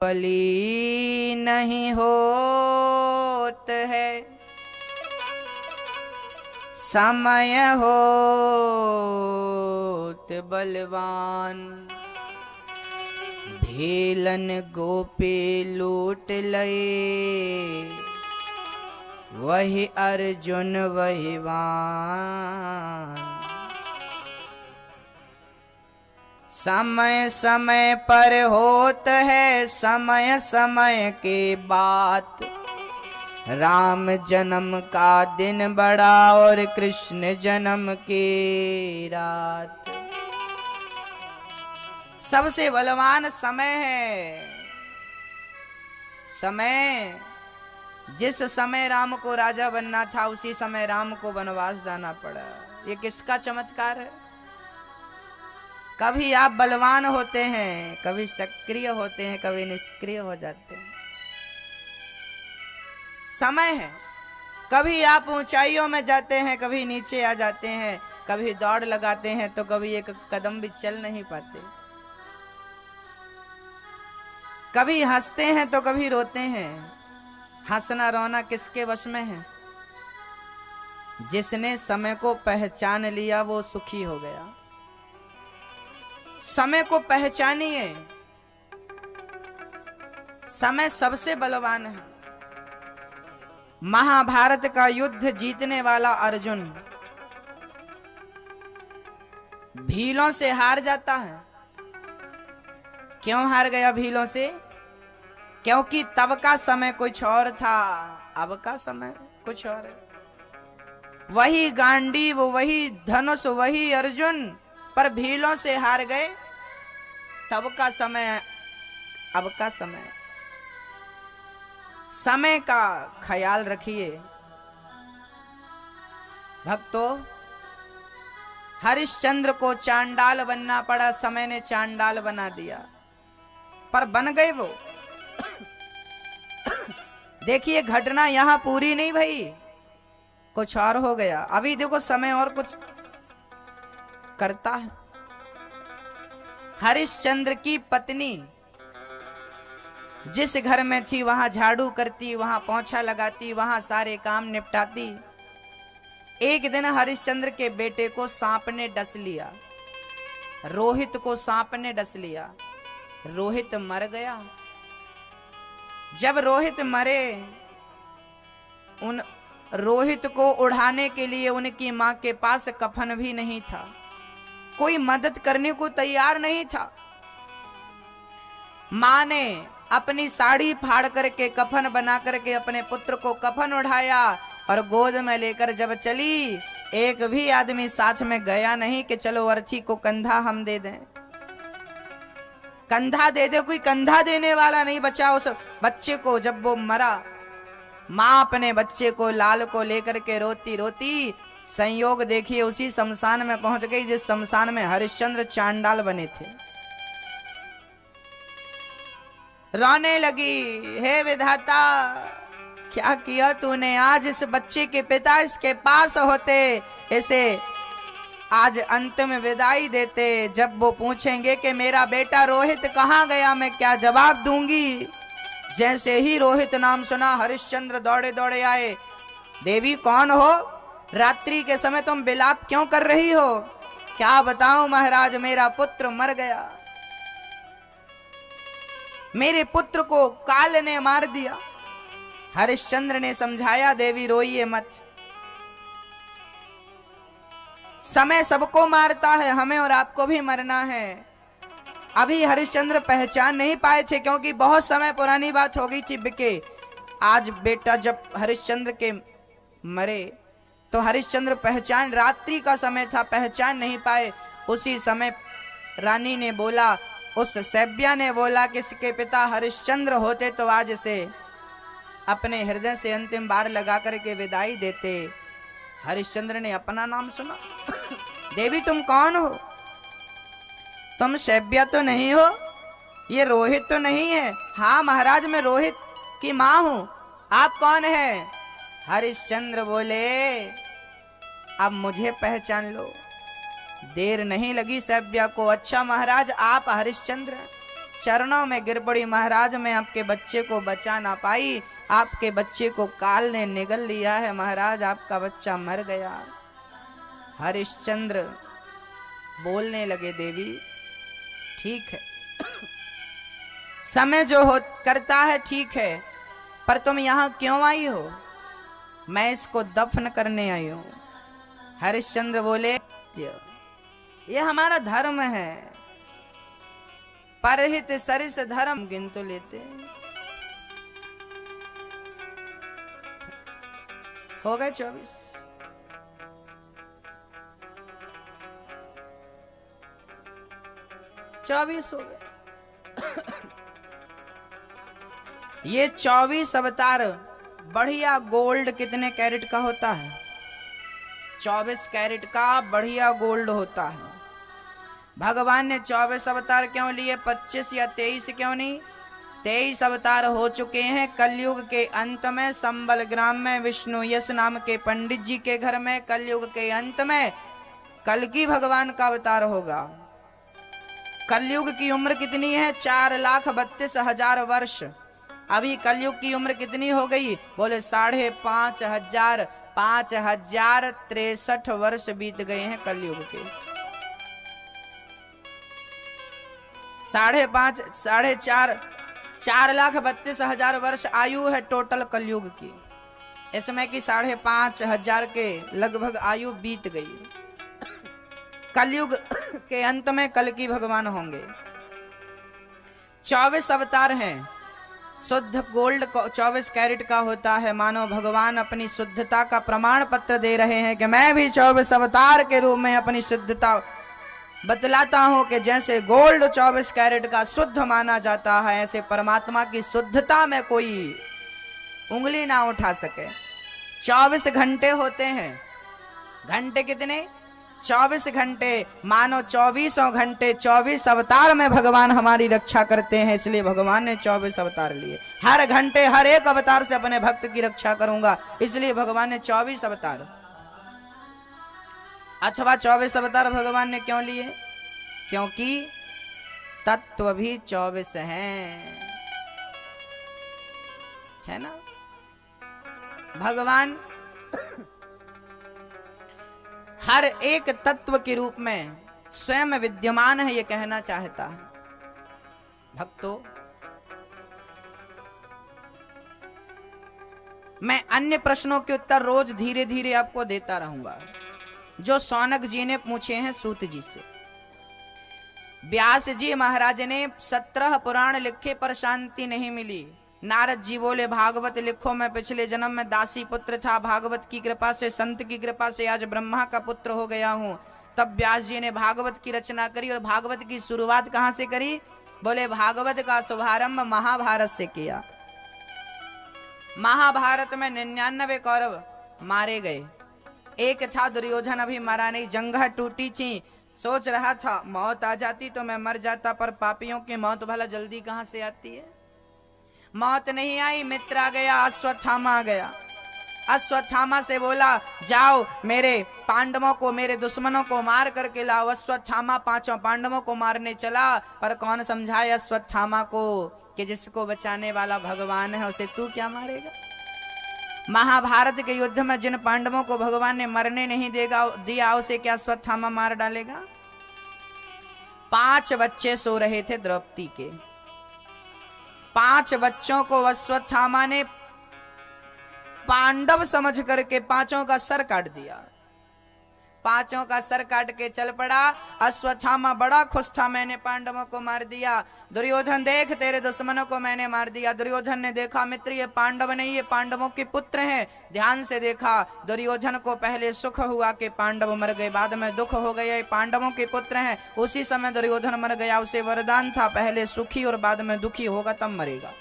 बली नहीं होत है, समय होत बलवान। भेलन गोपी लूट लए, वही अर्जुन वही वान। समय समय पर होत है समय समय के बात। राम जन्म का दिन बड़ा और कृष्ण जन्म की रात। सबसे बलवान समय है। समय, जिस समय राम को राजा बनना था उसी समय राम को वनवास जाना पड़ा। ये किसका चमत्कार है? कभी आप बलवान होते हैं, कभी सक्रिय होते हैं, कभी निष्क्रिय हो जाते हैं। समय है। कभी आप ऊंचाइयों में जाते हैं, कभी नीचे आ जाते हैं, कभी दौड़ लगाते हैं तो कभी एक कदम भी चल नहीं पाते। कभी हंसते हैं तो कभी रोते हैं। हंसना रोना किसके वश में है? जिसने समय को पहचान लिया वो सुखी हो गया। समय को पहचानिए। समय सबसे बलवान है। महाभारत का युद्ध जीतने वाला अर्जुन भीलों से हार जाता है। क्यों हार गया भीलों से? क्योंकि तब का समय कुछ और था, अब का समय कुछ और है। वही गांडीव, वही धनुष, वही अर्जुन, पर भीलों से हार गए। तब का समय, अब का समय। समय का ख्याल रखिए भक्तों। हरिश्चंद्र को चांडाल बनना पड़ा, समय ने चांडाल बना दिया, पर बन गए वो। देखिए घटना यहां पूरी नहीं भई, कुछ और हो गया। अभी देखो समय और कुछ करता है। हरिश्चंद्र की पत्नी जिस घर में थी वहां झाड़ू करती, वहां पोंछा लगाती, वहां सारे काम निपटाती। एक दिन हरिश्चंद्र के बेटे को सांप ने डस लिया। रोहित को सांप ने डस लिया। रोहित मर गया। जब रोहित मरे, उन रोहित को उड़ाने के लिए उनकी मां के पास कफन भी नहीं था। कोई मदद करने को तैयार नहीं था। मां ने अपनी साड़ी फाड़ करके कफन बना करके अपने पुत्र को कफन उठाया और गोद में लेकर जब चली, एक भी आदमी साथ में गया नहीं कि चलो अर्थी को कंधा हम दे दें, कंधा दे दे। कोई कंधा देने वाला नहीं बचा उस बच्चे को। जब वो मरा, मां अपने बच्चे को, लाल को लेकर के रोती रोती, संयोग देखिए उसी शमशान में पहुंच गई जिस शमशान में हरिश्चंद्र चांडाल बने थे। रोने लगी, हे विधाता क्या किया तूने? आज इस बच्चे के पिता इसके पास होते, इसे आज अंतिम विदाई देते। जब वो पूछेंगे कि मेरा बेटा रोहित कहाँ गया, मैं क्या जवाब दूंगी? जैसे ही रोहित नाम सुना, हरिश्चंद्र दौड़े दौड़े आए। देवी कौन हो? रात्रि के समय तुम विलाप क्यों कर रही हो? क्या बताऊं महाराज, मेरा पुत्र मर गया। मेरे पुत्र को काल ने मार दिया। हरिश्चंद्र ने समझाया, देवी रोइए मत। समय सबको मारता है, हमें और आपको भी मरना है। अभी हरिश्चंद्र पहचान नहीं पाए थे क्योंकि बहुत समय पुरानी बात हो गई थी बिके। आज बेटा जब हरिश्चंद्र के मरे तो हरिश्चंद्र पहचान, रात्रि का समय था, पहचान नहीं पाए। उसी समय रानी ने बोला, उस सैब्या ने बोला कि इसके पिता हरिश्चंद्र होते तो आज इसे अपने हृदय से अंतिम बार लगा करके विदाई देते। हरिश्चंद्र ने अपना नाम सुना। देवी तुम कौन हो? तुम सैब्या तो नहीं हो? ये रोहित तो नहीं है? हाँ महाराज, मैं रोहित की मां हूं। आप कौन है? हरिश्चंद्र बोले, अब मुझे पहचान लो। देर नहीं लगी सैब्या को। अच्छा महाराज, आप हरिश्चंद्र हैं? चरणों में गिर पड़ी, महाराज मैं आपके बच्चे को बचा ना पाई, आपके बच्चे को काल ने निगल लिया है महाराज, आपका बच्चा मर गया। हरिश्चंद्र बोलने लगे, देवी ठीक है, समय जो हो करता है ठीक है, पर तुम यहां क्यों आई हो? मैं इसको दफन करने आई हूं। हरिश्चंद्र बोले, ये हमारा धर्म है, परहित सरिस धर्म गिन तो लेते। हो गए 24। हो गए। ये 24 अवतार बढ़िया गोल्ड कितने कैरेट का होता है? 24 कैरेट का बढ़िया गोल्ड होता है। भगवान ने 24 अवतार क्यों लिए? 25 या 23 क्यों नहीं? 23 अवतार हो चुके हैं। कलयुग के अंत में संबल ग्राम में विष्णु यश नाम के पंडित जी के घर में कलयुग के अंत में कल्कि भगवान का अवतार होगा। कलयुग की उम्र कितनी है? 4,32,000 वर्ष। अभी कलयुग की उम्र कितनी हो गई? बोले 5,500, 5,063 वर्ष बीत गए हैं कलयुग के। 4,32,000 वर्ष आयु है टोटल कलयुग की। इसमें कि 5,500 के लगभग आयु बीत गई। कलयुग के अंत में कल्कि भगवान होंगे। 24 अवतार हैं। शुद्ध गोल्ड 24 कैरेट का होता है। मानो भगवान अपनी शुद्धता का प्रमाण पत्र दे रहे हैं कि मैं भी 24 अवतार के रूप में अपनी शुद्धता बतलाता हूं कि जैसे गोल्ड 24 कैरेट का शुद्ध माना जाता है, ऐसे परमात्मा की शुद्धता में कोई उंगली ना उठा सके। 24 घंटे होते हैं। घंटे कितने? 24 घंटे। मानो 24 घंटे 24 अवतार में भगवान हमारी रक्षा करते हैं, इसलिए भगवान ने 24 अवतार लिए। हर घंटे हर एक अवतार से अपने भक्त की रक्षा करूंगा, इसलिए भगवान ने 24 अवतार। अथवा 24 अवतार भगवान ने क्यों लिए? क्योंकि तत्व भी 24 हैं, है ना। भगवान हर एक तत्व के रूप में स्वयं विद्यमान है, ये कहना चाहता है। भक्तों, मैं अन्य प्रश्नों के उत्तर रोज धीरे धीरे आपको देता रहूंगा, जो सौनक जी ने पूछे हैं सूत जी से। व्यास जी महाराज ने 17 पुराण लिखे पर शांति नहीं मिली। नारद जी बोले भागवत लिखो, मैं पिछले जन्म में दासी पुत्र था, भागवत की कृपा से, संत की कृपा से आज ब्रह्मा का पुत्र हो गया हूं। तब व्यास जी ने भागवत की रचना करी। और भागवत की शुरुआत कहां से करी? बोले भागवत का शुभारंभ महाभारत से किया। महाभारत में 99 कौरव मारे गए। एक था दुर्योधन, अभी मरा नहीं, जंघा टूटी थी, सोच रहा था मौत आ जाती तो मैं मर जाता, पर पापियों की मौत भला जल्दी कहां से आती है। मौत नहीं आई, मित्र आ गया, अश्वत्थामा आ गया। अश्वत्थामा से बोला जाओ मेरे पांडवों को, मेरे दुश्मनों को मार करके लाओ। अश्वत्थामा 5 पांडवों को मारने चला, पर कौन समझाए अश्वत्थामा को कि जिसको बचाने वाला भगवान है उसे तू क्या मारेगा। महाभारत के युद्ध में जिन पांडवों को भगवान ने मरने नहीं दिया उसे क्या अश्वत्थामा मार डालेगा। 5 बच्चे सो रहे थे द्रौपदी के। 5 बच्चों को अश्वत्थामा ने पांडव समझ करके 5 का सर काट दिया। 5 का सर काट के चल पड़ा। अश्वत्थामा बड़ा खुश था, मैंने पांडवों को मार दिया। दुर्योधन देख तेरे दुश्मनों को मैंने मार दिया। दुर्योधन ने देखा मित्र ये पांडव नहीं, ये पांडवों के पुत्र हैं। ध्यान से देखा, दुर्योधन को पहले सुख हुआ कि पांडव मर गए, बाद में दुख हो गया ये पांडवों के पुत्र हैं। उसी समय दुर्योधन मर गया, उसे वरदान था पहले सुखी और बाद में दुखी होगा तब मरेगा।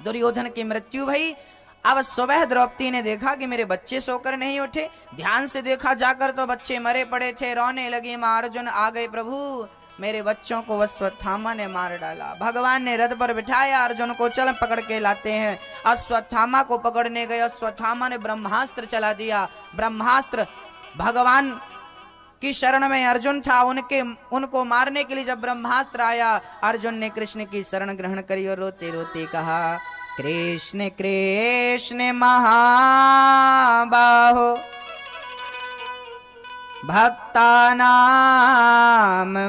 दुर्योधन की मृत्यु भई। अब सुबह द्रौपदी ने देखा कि मेरे बच्चे सोकर नहीं उठे। ध्यान से देखा जाकर तो बच्चे मरे पड़े थे। रोने लगी मां। अर्जुन आ गए, प्रभु मेरे बच्चों को अश्वत्थामा ने मार डाला। भगवान ने रथ पर बिठाया, अर्जुन को चल पकड़ के लाते हैं। अश्वत्थामा को पकड़ने गए, अश्वत्थामा ने ब्रह्मास्त्र चला दिया। ब्रह्मास्त्र भगवान की शरण में अर्जुन था, उनको मारने के लिए जब ब्रह्मास्त्र आया, अर्जुन ने कृष्ण की शरण ग्रहण करी और रोते रोते कहा, कृष्ण कृष्ण महाबाहो भक्तानां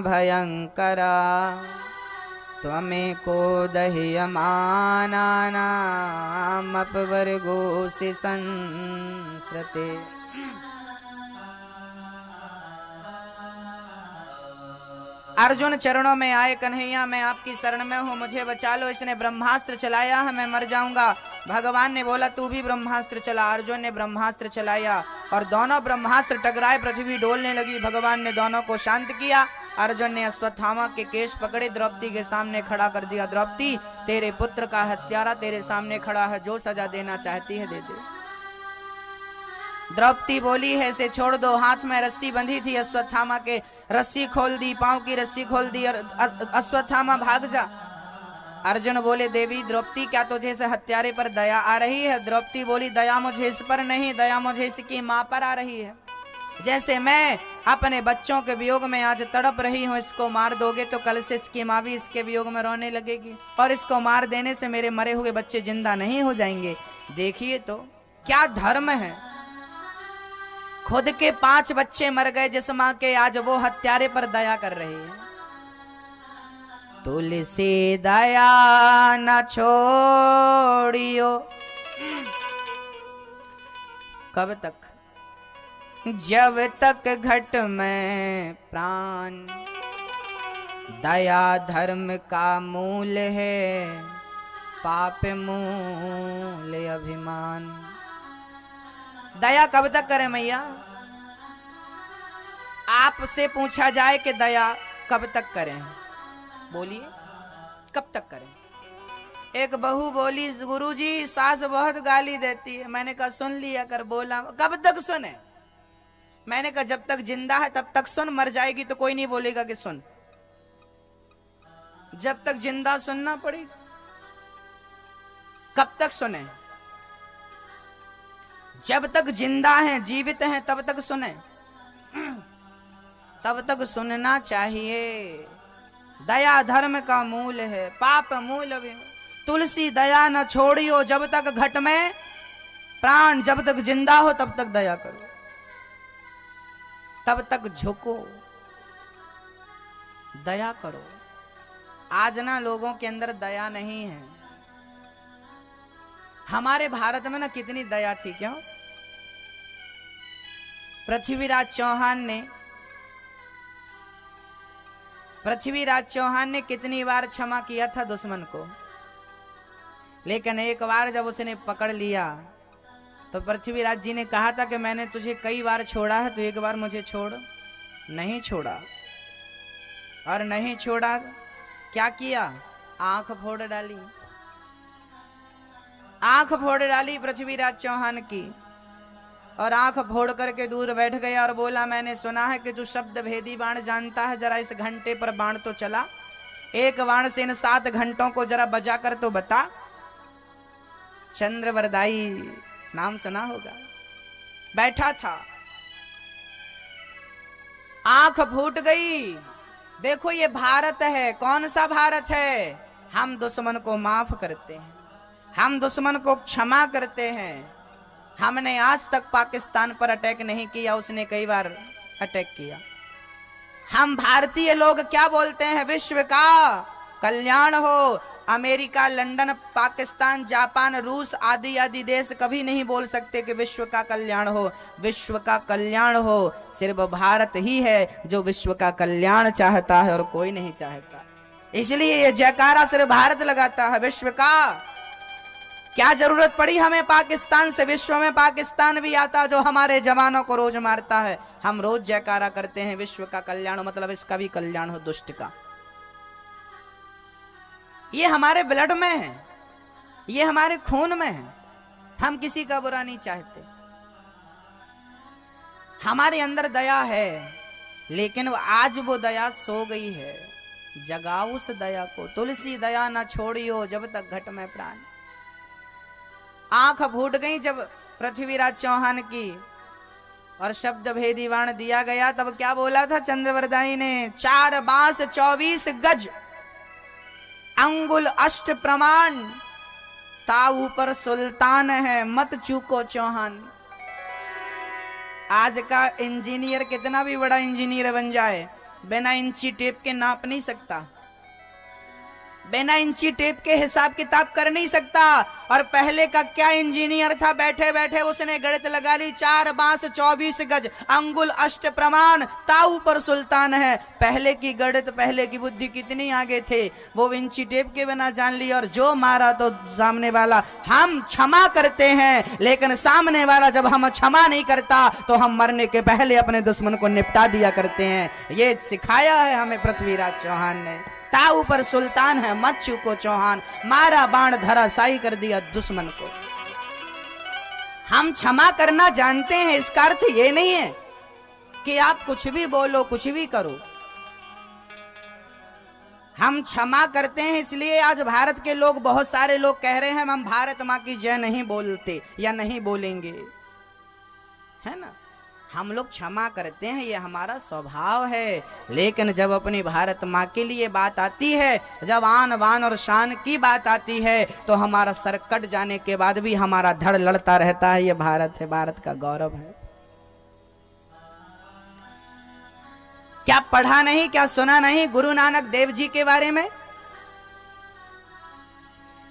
भयंकरा, त्वमेको दह्यमानानाम् अपवर्गोऽसि संसृते। अर्जुन चरणों में आए, कन्हैया मैं आपकी शरण में हूँ, मुझे बचा लो, इसने ब्रह्मास्त्र चलाया है, मैं मर जाऊंगा। भगवान ने बोला तू भी ब्रह्मास्त्र चला। अर्जुन ने ब्रह्मास्त्र चलाया और दोनों ब्रह्मास्त्र टकराए, पृथ्वी डोलने लगी। भगवान ने दोनों को शांत किया। अर्जुन ने अश्वत्थामा के केश पकड़े, द्रौपदी के सामने खड़ा कर दिया। द्रौपदी तेरे पुत्र का हत्यारा तेरे सामने खड़ा है, जो सजा देना चाहती है दे दे। द्रौपदी बोली है इसे छोड़ दो। हाथ में रस्सी बंधी थी अश्वत्थामा के, रस्सी खोल दी, पांव की रस्सी खोल दी और अश्वत्थामा भाग जा। अर्जुन बोले देवी द्रौपदी क्या तुझे इस हत्यारे पर दया आ रही है? द्रौपदी बोली दया मुझे इस पर नहीं, दया मुझे इसकी मां पर आ रही है। जैसे मैं अपने बच्चों के वियोग में आज तड़प रही हूँ, इसको मार दोगे तो कल से इसकी माँ भी इसके वियोग में रोने लगेगी, और इसको मार देने से मेरे मरे हुए बच्चे जिंदा नहीं हो जाएंगे। देखिए तो क्या धर्म है। खुद के 5 बच्चे मर गए जिस मां के, आज वो हत्यारे पर दया कर रही है। तुलसी दया न छोड़ियो, कब तक? जब तक घट में प्राण, दया धर्म का मूल है, पाप मूल अभिमान। दया कब तक करें मैया? आपसे पूछा जाए कि दया कब तक करें, बोलिए कब तक करें? एक बहू बोली गुरुजी सास बहुत गाली देती है। मैंने कहा सुन लिया कर। बोला कब तक सुने? मैंने कहा जब तक जिंदा है तब तक सुन, मर जाएगी तो कोई नहीं बोलेगा कि सुन। जब तक जिंदा सुनना पड़ेगा। कब तक सुने? जब तक जिंदा हैं, जीवित हैं, तब तक सुने, तब तक सुनना चाहिए। दया धर्म का मूल है, पाप मूल अभिमान। तुलसी दया न छोड़ियो, जब तक घट में प्राण, जब तक जिंदा हो तब तक दया करो, तब तक झुको, दया करो। आज ना लोगों के अंदर दया नहीं है। हमारे भारत में ना कितनी दया थी, क्यों? पृथ्वीराज चौहान ने कितनी बार क्षमा किया था दुश्मन को, लेकिन एक बार जब उसने पकड़ लिया तो पृथ्वीराज जी ने कहा था कि मैंने तुझे कई बार छोड़ा है, तो एक बार मुझे छोड़। नहीं छोड़ा, और नहीं छोड़ा क्या किया? आंख फोड़ डाली। आंख फोड़ डाली पृथ्वीराज चौहान की, और आंख फोड़ करके दूर बैठ गया और बोला मैंने सुना है कि तू शब्द भेदी बाण जानता है, जरा इस घंटे पर बाण तो चला, एक बाण से इन 7 घंटों को जरा बजा कर तो बता। चंद्रवरदाई नाम सुना होगा, बैठा था, आंख फूट गई। देखो ये भारत है, कौन सा भारत है? हम दुश्मन को माफ करते हैं, हम दुश्मन को क्षमा करते हैं। हमने आज तक पाकिस्तान पर अटैक नहीं किया, उसने कई बार अटैक किया। हम भारतीय लोग क्या बोलते हैं? विश्व का कल्याण हो। अमेरिका, लंदन, पाकिस्तान, जापान, रूस आदि आदि देश कभी नहीं बोल सकते कि विश्व का कल्याण हो। विश्व का कल्याण हो सिर्फ भारत ही है जो विश्व का कल्याण चाहता है, और कोई नहीं चाहता। इसलिए ये जयकारा सिर्फ भारत लगाता है। विश्व का क्या जरूरत पड़ी हमें पाकिस्तान से? विश्व में पाकिस्तान भी आता जो हमारे जवानों को रोज मारता है। हम रोज जयकारा करते हैं विश्व का कल्याण, मतलब इसका भी कल्याण हो दुष्ट का। ये हमारे ब्लड में है, ये हमारे खून में है। हम किसी का बुरा नहीं चाहते, हमारे अंदर दया है, लेकिन आज वो दया सो गई है। जगाओ उस दया को। तुलसी दया ना छोड़ियो जब तक घट में प्राण। आंख फूट गई जब पृथ्वीराज चौहान की, और शब्द भेदी बाण दिया गया। तब क्या बोला था चंद्रवरदाई ने? 4 बांस 24 गज, अंगुल अष्ट प्रमाण, ता ऊपर सुल्तान है, मत चूको चौहान। आज का इंजीनियर कितना भी बड़ा इंजीनियर बन जाए, बिना इंची टेप के नाप नहीं सकता, बिना इंची टेप के हिसाब किताब कर नहीं सकता। और पहले का क्या इंजीनियर था, बैठे बैठे उसने गणित लगा ली। 4 बांस 24 गज, अंगुल अष्ट प्रमाण, ताऊ पर सुल्तान है। पहले की गणित, पहले की बुद्धि कितनी आगे थे, वो इंची टेप के बिना जान ली। और जो मारा तो सामने वाला, हम क्षमा करते हैं, लेकिन सामने वाला जब हम क्षमा नहीं करता तो हम मरने के पहले अपने दुश्मन को निपटा दिया करते हैं। ये सिखाया है हमें पृथ्वीराज चौहान ने। ताऊ पर सुल्तान है, मत चूको चौहान, मारा बाण धराशायी कर दिया दुश्मन को। हम क्षमा करना जानते हैं, इसका अर्थ ये नहीं है कि आप कुछ भी बोलो, कुछ भी करो। हम क्षमा करते हैं, इसलिए आज भारत के लोग, बहुत सारे लोग कह रहे हैं हम भारत माँ की जय नहीं बोलते या नहीं बोलेंगे, है ना। हम लोग क्षमा करते हैं, ये हमारा स्वभाव है। लेकिन जब अपनी भारत माँ के लिए बात आती है, जब आन बान और शान की बात आती है, तो हमारा सर कट जाने के बाद भी हमारा धड़ लड़ता रहता है। ये भारत है, भारत का गौरव है। क्या पढ़ा नहीं, क्या सुना नहीं गुरु नानक देव जी के बारे में?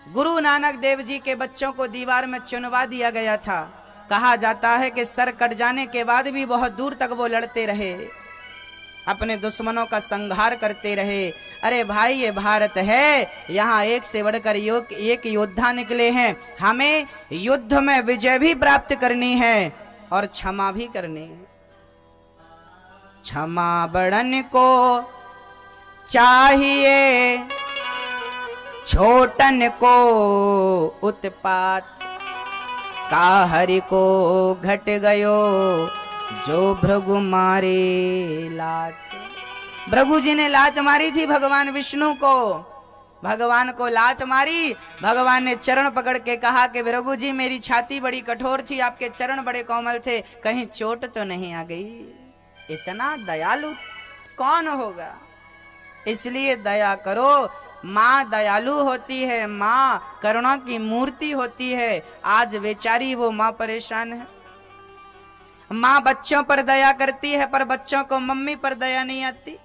गुरु नानक देव जी के बच्चों को दीवार में चुनवा दिया गया था। कहा जाता है कि सर कट जाने के बाद भी बहुत दूर तक वो लड़ते रहे, अपने दुश्मनों का संहार करते रहे। अरे भाई, ये भारत है, यहाँ एक से बढ़कर एक योद्धा निकले हैं। हमें युद्ध में विजय भी प्राप्त करनी है और क्षमा भी करनी है। क्षमा बड़न को चाहिए, छोटन को उत्पात, काहरि को घट गयो जो भृगु मारे लात। भृगु जी ने लात मारी थी भगवान विष्णु को, भगवान को लात मारी। भगवान ने चरण पकड़ के कहा कि भृगु जी, मेरी छाती बड़ी कठोर थी, आपके चरण बड़े कोमल थे, कहीं चोट तो नहीं आ गई? इतना दयालु कौन होगा? इसलिए दया करो। माँ दयालु होती है, माँ करुणा की मूर्ति होती है। आज बेचारी वो माँ परेशान है। माँ बच्चों पर दया करती है, पर बच्चों को मम्मी पर दया नहीं आती।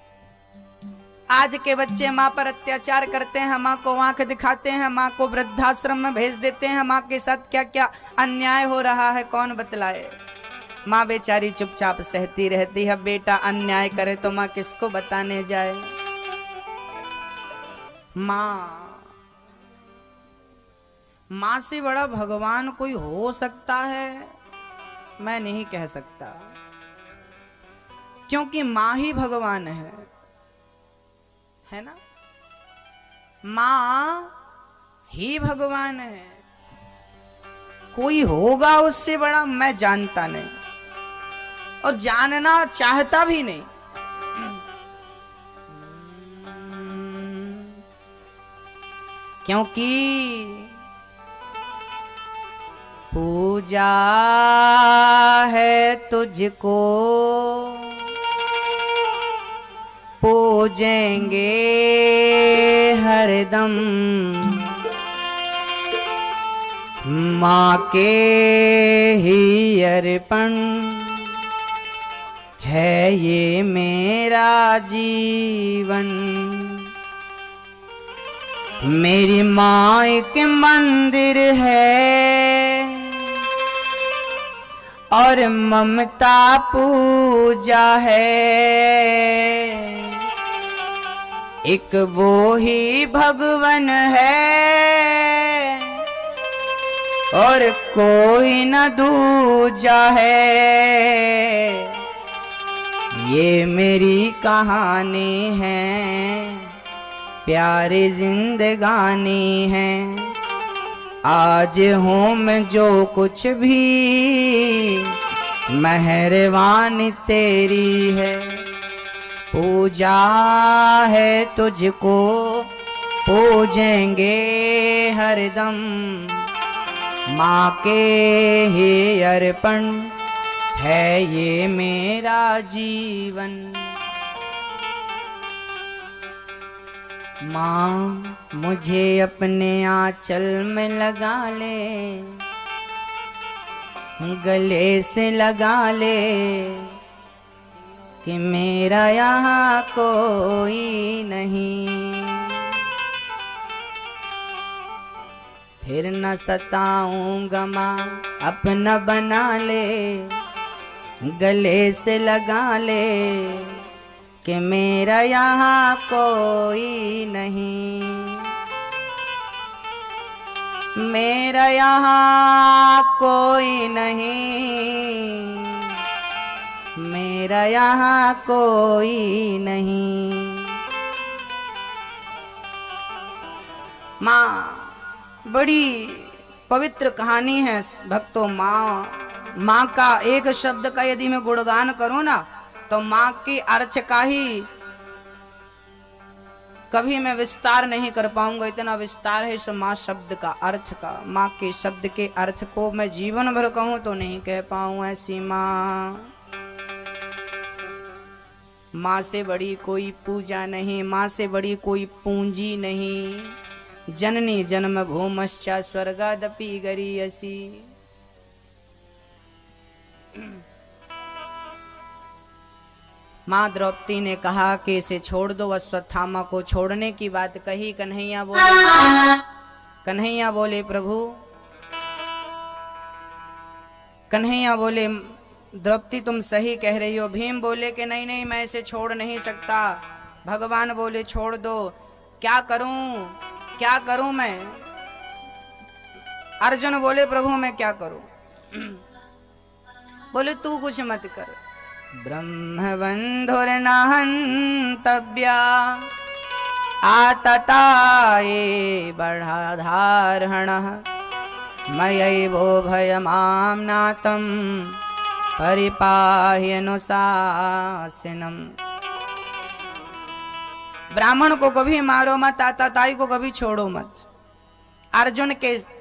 आज के बच्चे माँ पर अत्याचार करते हैं, माँ को आंख दिखाते हैं, माँ को वृद्धाश्रम में भेज देते हैं। माँ के साथ क्या क्या अन्याय हो रहा है, कौन बतलाए? माँ बेचारी चुपचाप सहती रहती है। बेटा अन्याय करे तो माँ किसको बताने जाए? माँ से बड़ा भगवान कोई हो सकता है? मैं नहीं कह सकता, क्योंकि माँ ही भगवान है ना। माँ ही भगवान है, कोई होगा उससे बड़ा मैं जानता नहीं और जानना चाहता भी नहीं। क्योंकि पूजा है तुझको, पूजेंगे हरदम, माँ के ही अर्पण है ये मेरा जीवन। मेरी माँ एक मंदिर है और ममता पूजा है, एक वो ही भगवन है और कोई न दूजा है। ये मेरी कहानी है, प्यारी जिंदगानी है। आज हूँ मैं जो कुछ भी, मेहरबानी तेरी है। पूजा है तुझको, पूजेंगे हरदम, माँ के ही अर्पण है ये मेरा जीवन। माँ मुझे अपने आंचल में लगा ले, गले से लगा ले कि मेरा यहाँ कोई नहीं। फिर न सताऊंगा माँ, अपना बना ले, गले से लगा ले कि मेरा यहाँ कोई नहीं। मेरा यहाँ कोई नहीं, मेरा यहाँ कोई नहीं। माँ बड़ी पवित्र कहानी है भक्तों। माँ का एक शब्द का यदि मैं गुणगान करूं ना तो माँ की अर्थ का ही कभी मैं विस्तार नहीं कर पाऊंगा, इतना विस्तार है इस माँ शब्द का अर्थ का। माँ के शब्द के अर्थ को मैं जीवन भर कहूं तो नहीं कह पाऊं। ऐसी माँ, माँ से बड़ी कोई पूजा नहीं, माँ से बड़ी कोई पूंजी नहीं। जननी जन्म भूमश्चा स्वर्गादपि गरीयसी। माँ द्रौपदी ने कहा कि इसे छोड़ दो, अश्वत्थामा को छोड़ने की बात कही। कन्हैया बोले प्रभु, कन्हैया बोले द्रौपदी तुम सही कह रही हो। भीम बोले कि नहीं नहीं मैं इसे छोड़ नहीं सकता। भगवान बोले छोड़ दो। क्या करूं मैं? अर्जुन बोले प्रभु मैं क्या करूं? बोले तू कुछ मत कर। ब्रह्मबंधुर्नहन्तव्या आतताये बढ़ाधारणः मयैवो भयमाम्नातं परिपाह्यनुशासनम्। ब्राह्मण को कभी मारो मत, आताताई को कभी छोड़ो मत। अर्जुन के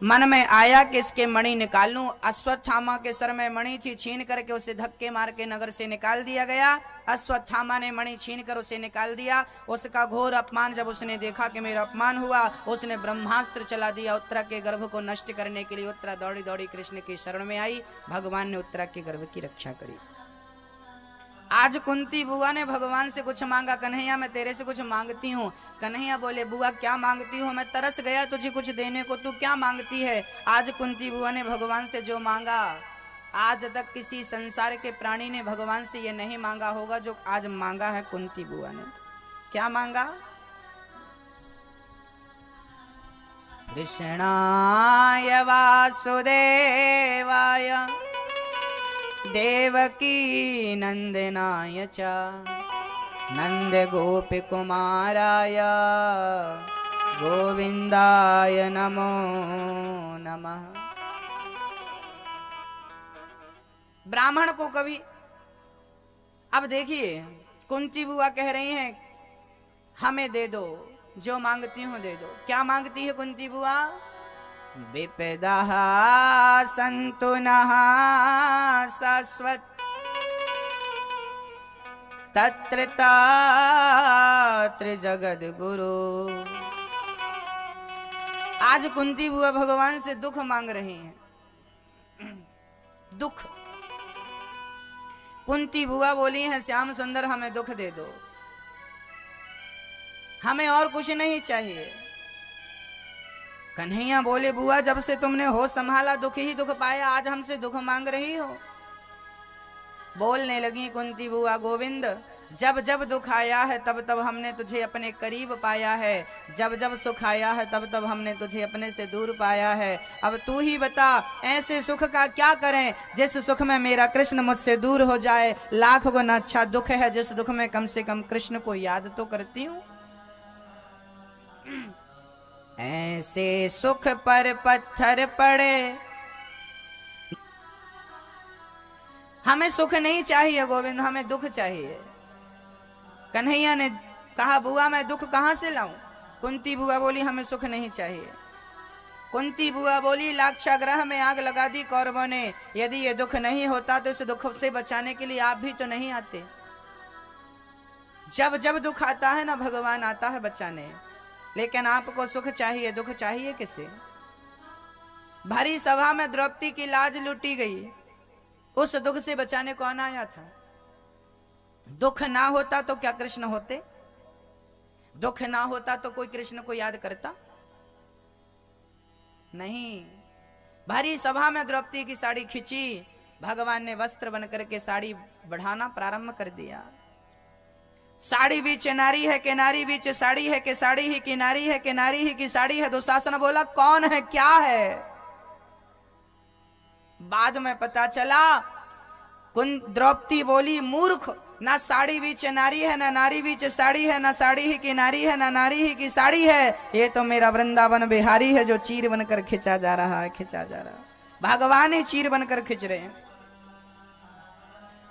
मन में आया कि इसके मणि निकाल लूं। अश्वत्थामा के सर में मणि थी, छीन करके उसे धक्के मार के नगर से निकाल दिया गया। अश्वत्थामा ने मणि छीन कर उसे निकाल दिया। उसका घोर अपमान जब उसने देखा कि मेरा अपमान हुआ, उसने ब्रह्मास्त्र चला दिया उत्तरा के गर्भ को नष्ट करने के लिए। उत्तरा दौड़ी दौड़ी कृष्ण की शरण में आई। भगवान ने उत्तरा के गर्भ की रक्षा करी। आज कुंती बुआ ने भगवान से कुछ मांगा, कन्हैया मैं तेरे से कुछ मांगती हूँ। कन्हैया बोले बुआ क्या मांगती हो? मैं तरस गया तुझे कुछ देने को, तू क्या मांगती है? आज कुंती बुआ ने भगवान से जो मांगा, आज तक किसी संसार के प्राणी ने भगवान से ये नहीं मांगा होगा जो आज मांगा है कुंती बुआ ने। क्या मांगा? कृष्णाय वासुदेवाय देवकी नंदनाय च नंद गोपी कुमाराय गोविंदाय नमो नमः। ब्राह्मण को कभी, अब देखिए कुंती बुआ कह रही हैं हमें दे दो, जो मांगती हूं दे दो। क्या मांगती है कुंती बुआ? विपदः सन्तु नः शाश्वत तत्र तत्र जगद्गुरु। आज कुंती बुआ भगवान से दुख मांग रही हैं। दुख। कुंती बुआ बोली हैं श्याम सुंदर हमें दुख दे दो, हमें और कुछ नहीं चाहिए। कन्हैया बोले बुआ जब से तुमने होश संभाला दुख ही दुख पाया, आज हमसे दुख मांग रही हो। बोलने लगी कुंती बुआ गोविंद जब जब दुख आया है तब तब हमने तुझे अपने करीब पाया है, जब जब सुख आया है तब तब हमने तुझे अपने से दूर पाया है। अब तू ही बता ऐसे सुख का क्या करें जिस सुख में मेरा कृष्ण मुझसे दूर हो जाए। लाख गुना अच्छा दुख है जिस दुख में कम से कम कृष्ण को याद तो करती हूँ। ऐसे सुख पर पत्थर पड़े, हमें सुख नहीं चाहिए गोविंद, हमें दुख चाहिए। कन्हैया ने कहा बुआ मैं दुख कहां से लाऊं? कुंती बुआ बोली हमें सुख नहीं चाहिए। कुंती बुआ बोली, लाक्षागृह में आग लगा दी कौरवों ने। यदि ये दुख नहीं होता तो इस दुख से बचाने के लिए आप भी तो नहीं आते। जब जब दुख आता है ना, भगवान आता है बचाने। लेकिन आपको सुख चाहिए, दुख चाहिए किसे? भरी सभा में द्रौपदी की लाज लूटी गई, उस दुख से बचाने कौन आया था? दुख ना होता तो क्या कृष्ण होते? दुख ना होता तो कोई कृष्ण को याद करता? नहीं। भरी सभा में द्रौपदी की साड़ी खींची, भगवान ने वस्त्र बनकर के साड़ी बढ़ाना प्रारंभ कर दिया। साड़ी बीच नारी है कि नारी बीच साड़ी है कि साड़ी ही की नारी है कि नारी ही की साड़ी है। दुशासन बोला, कौन है, क्या है? बाद में पता चला, द्रौपदी बोली, मूर्ख, ना साड़ी बीच नारी है, ना नारी बीच साड़ी है, ना साड़ी ही की नारी है, ना नारी ही की साड़ी है। ये तो मेरा वृंदावन बिहारी है जो चीर बनकर खिंचा जा रहा है, खिंचा जा रहा है। भगवान ही चीर बनकर खिंच रहे हैं।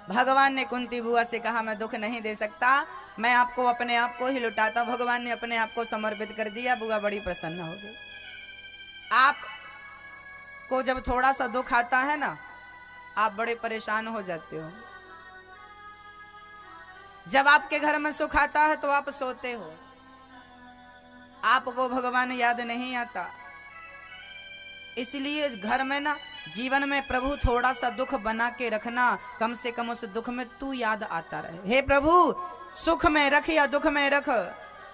भगवान ने कुंती बुआ से कहा, मैं दुख नहीं दे सकता, मैं आपको अपने आप को ही लुटाता हूं। भगवान ने अपने आप को समर्पित कर दिया। बुआ बड़ी प्रसन्न हो गई। आप को जब थोड़ा सा दुख आता है ना, आप बड़े परेशान हो जाते हो। जब आपके घर में सुख आता है तो आप सोते हो, आपको भगवान याद नहीं आता। इसलिए घर में ना, जीवन में प्रभु थोड़ा सा दुख बना के रखना, कम से कम उस दुख में तू याद आता रहे। हे प्रभु, सुख में रख या दुख में रख,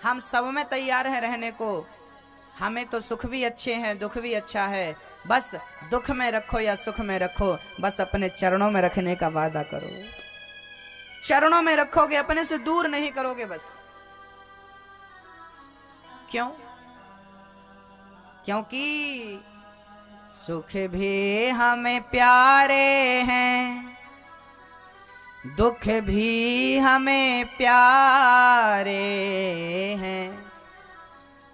हम सब में तैयार हैं रहने को। हमें तो सुख भी अच्छे हैं, दुख भी अच्छा है। बस दुख में रखो या सुख में रखो, बस अपने चरणों में रखने का वादा करो। चरणों में रखोगे, अपने से दूर नहीं करोगे बस। क्यों? क्योंकि सुख भी हमें प्यारे हैं, दुख भी हमें प्यारे हैं।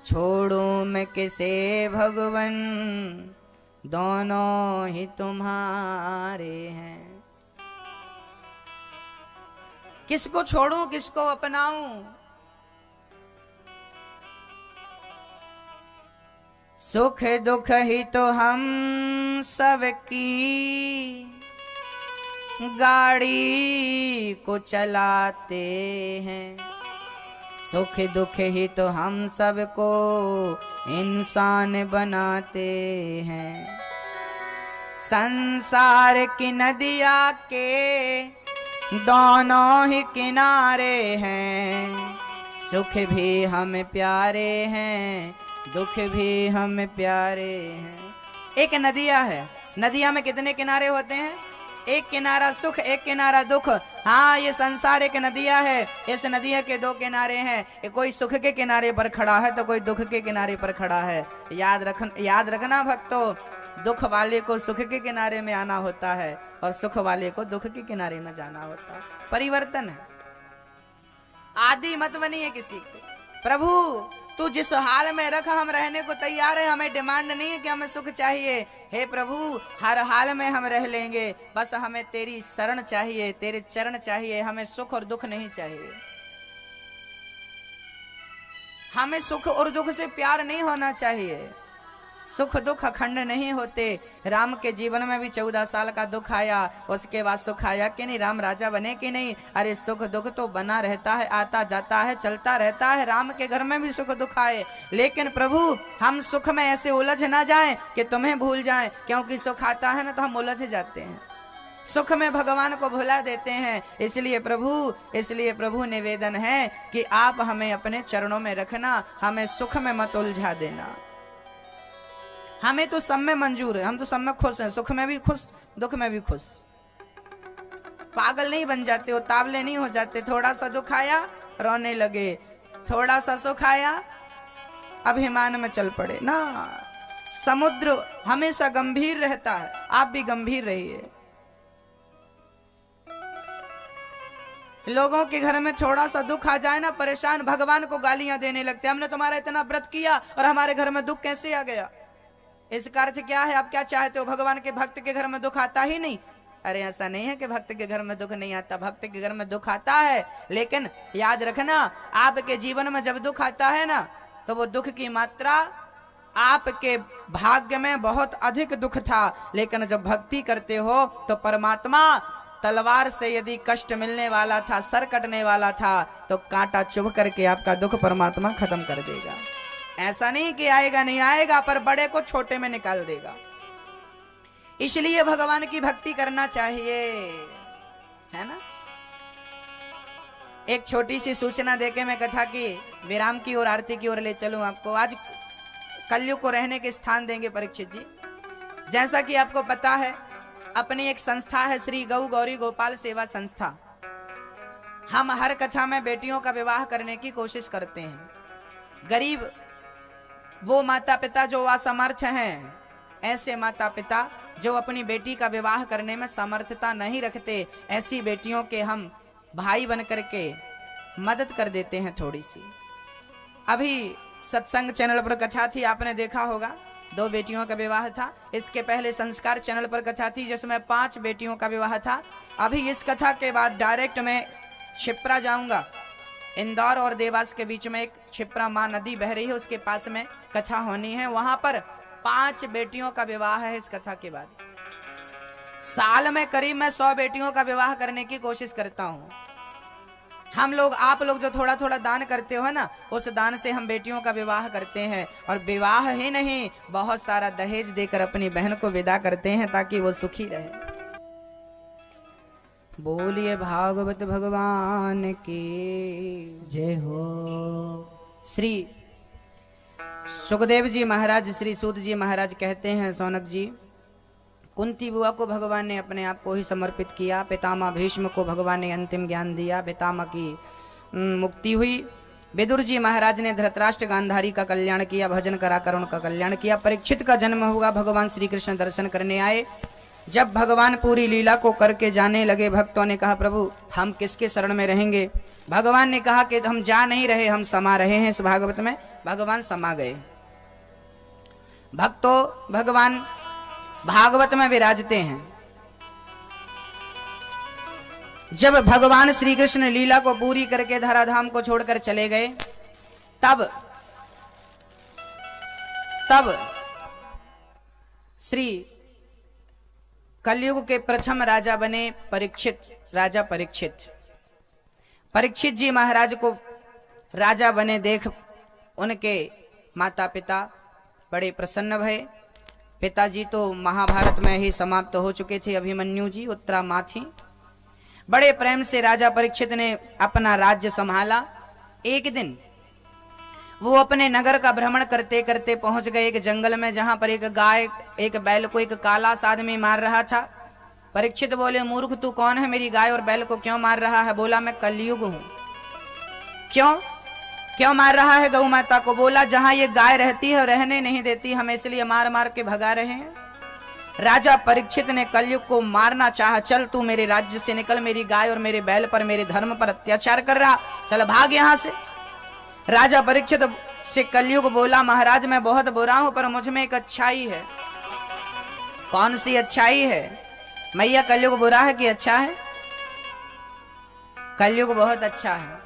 छोड़ूं मैं किसे भगवन, दोनों ही तुम्हारे हैं। किसको छोड़ूं, किसको अपनाऊं? सुख दुख ही तो हम सबकी गाड़ी को चलाते हैं। सुख दुख ही तो हम सबको इंसान बनाते हैं। संसार की नदिया के दोनों ही किनारे हैं। सुख भी हमें प्यारे हैं, दुख भी हमें प्यारे हैं। एक नदिया है, नदिया में कितने किनारे होते हैं? एक किनारा सुख, एक किनारा दुख। हाँ, ये संसार एक नदिया है, इस नदिया के दो किनारे हैं। कोई सुख के किनारे पर खड़ा है तो कोई दुख के किनारे पर खड़ा है। याद रखना भक्तों, दुख वाले को सुख के किनारे में आना होता है और सुख वाले को दुख के किनारे में जाना होता है। परिवर्तन है, आदि मत बनिए किसी के। प्रभु तू जिस हाल में रख, हम रहने को तैयार है। हमें डिमांड नहीं है कि हमें सुख चाहिए। हे प्रभु, हर हाल में हम रह लेंगे, बस हमें तेरी शरण चाहिए, तेरे चरण चाहिए। हमें सुख और दुख नहीं चाहिए। हमें सुख और दुख से प्यार नहीं होना चाहिए। सुख दुख अखंड नहीं होते। राम के जीवन में भी 14 साल का दुख आया, उसके बाद सुख आया कि नहीं? राम राजा बने कि नहीं? अरे सुख दुख तो बना रहता है, आता जाता है, चलता रहता है। राम के घर में भी सुख दुख आए, लेकिन प्रभु हम सुख में ऐसे उलझ ना जाएं कि तुम्हें भूल जाएं। क्योंकि सुख आता है ना तो हम उलझ जाते हैं, सुख में भगवान को भुला देते हैं। इसलिए प्रभु निवेदन है कि आप हमें अपने चरणों में रखना, हमें सुख में मत उलझा देना। हमें तो सब में मंजूर है, हम तो सब में खुश हैं, सुख में भी खुश, दुख में भी खुश। पागल नहीं बन जाते हो, तावले नहीं हो जाते। थोड़ा सा दुख आया रोने लगे, थोड़ा सा सुख आया अभिमान में चल पड़े ना। समुद्र हमेशा गंभीर रहता है, आप भी गंभीर रहिए। लोगों के घर में थोड़ा सा दुख आ जाए ना, परेशान, भगवान को गालियां देने लगते। हमने तुम्हारा इतना व्रत किया और हमारे घर में दुख कैसे आ गया? इसका अर्थ क्या है? आप क्या चाहते हो? भगवान के भक्त के घर में दुख आता ही नहीं? अरे ऐसा नहीं है कि भक्त के घर में दुख नहीं आता, भक्त के घर में दुख आता है। लेकिन याद रखना, आपके जीवन में जब दुख आता है ना, तो वो दुख की मात्रा आपके भाग्य में बहुत अधिक दुख था, लेकिन जब भक्ति करते हो तो परमात्मा तलवार से यदि कष्ट मिलने वाला था, सर कटने वाला था, तो कांटा चुभ करके आपका दुख परमात्मा खत्म कर देगा। ऐसा नहीं कि आएगा नहीं आएगा, पर बड़े को छोटे में निकाल देगा। इसलिए भगवान की भक्ति करना चाहिए, है ना। एक छोटी सी सूचना देके मैं कथा की विराम की ओर, आरती की ओर ले चलूं आपको। आज कलयुग को रहने के स्थान देंगे परीक्षित जी। जैसा कि आपको पता है, अपनी एक संस्था है श्री गौ गौरी गोपाल सेवा संस्था। हम हर कथा में बेटियों का विवाह करने की कोशिश करते हैं। गरीब वो माता पिता जो असमर्थ हैं, ऐसे माता पिता जो अपनी बेटी का विवाह करने में समर्थता नहीं रखते, ऐसी बेटियों के हम भाई बन करके मदद कर देते हैं थोड़ी सी। अभी सत्संग चैनल पर कथा थी, आपने देखा होगा, 2 बेटियों का विवाह था। इसके पहले संस्कार चैनल पर कथा थी जिसमें 5 बेटियों का विवाह था। अभी इस कथा के बाद डायरेक्ट मैं क्षिप्रा जाऊंगा। इंदौर और देवास के बीच में एक क्षिप्रा माँ नदी बह रही है, उसके पास में कथा होनी है। वहां पर 5 बेटियों का विवाह है। इस कथा के बाद साल में करीब मैं 100 बेटियों का विवाह करने की कोशिश करता हूं। हम लोग, आप लोग जो थोड़ा थोड़ा दान करते हो ना, उस दान से हम बेटियों का विवाह करते हैं। और विवाह ही नहीं, बहुत सारा दहेज देकर अपनी बहन को विदा करते हैं ताकि वो सुखी रहे। बोलिए भागवत भगवान की जय हो। श्री सुखदेव जी महाराज, श्री सूत जी महाराज कहते हैं, सौनक जी, कुंती बुआ को भगवान ने अपने आप को ही समर्पित किया। पितामह भीष्म को भगवान ने अंतिम ज्ञान दिया, पितामह की मुक्ति हुई। विदुर जी महाराज ने धृतराष्ट्र गांधारी का कल्याण किया, भजन कराकर उनका कल्याण किया। परीक्षित का जन्म हुआ, भगवान श्री कृष्ण दर्शन करने आए। जब भगवान पूरी लीला को करके जाने लगे, भक्तों ने कहा, प्रभु हम किसके शरण में रहेंगे। भगवान ने कहा कि हम जा नहीं रहे, हम समा रहे हैं। इस भागवत में भगवान समा गए। भक्तों, भगवान भागवत में विराजते हैं। जब भगवान श्री कृष्ण लीला को पूरी करके धराधाम को छोड़कर चले गए, तब श्री कलयुग के प्रथम राजा बने परीक्षित, राजा परीक्षित। परीक्षित जी महाराज को राजा बने देख उनके माता पिता बड़े प्रसन्न भये। पिताजी तो महाभारत में ही समाप्त हो चुके थे, अभिमन्यु जी, उत्तरा माँ थी। बड़े प्रेम से राजा परीक्षित ने अपना राज्य संभाला। एक दिन वो अपने नगर का भ्रमण करते करते पहुंच गए एक जंगल में, जहां पर एक गाय एक बैल को एक काला सा आदमी मार रहा था। परीक्षित बोले, मूर्ख तू कौन है, मेरी गाय और बैल को क्यों मार रहा है। बोला, मैं कलयुग हूं। क्यों मार रहा है गौ माता को। बोला, जहां ये गाय रहती है रहने नहीं देती, हम इसलिए मार मार के भगा रहे हैं। राजा परीक्षित ने कलयुग को मारना चाहा। चल तू मेरे राज्य से निकल, मेरी गाय और मेरे बैल पर, मेरे धर्म पर अत्याचार कर रहा, चल भाग यहां से। राजा परीक्षित से कलयुग बोला, महाराज मैं बहुत बुरा हूं, पर मुझ में एक अच्छाई है। कौन सी अच्छाई है मैया। कलयुग बुरा है कि अच्छा है। कलयुग बहुत अच्छा है।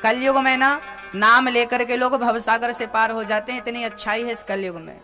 कलयुग में ना नाम लेकर के लोग भवसागर से पार हो जाते हैं, इतनी अच्छाई है इस कलयुग में।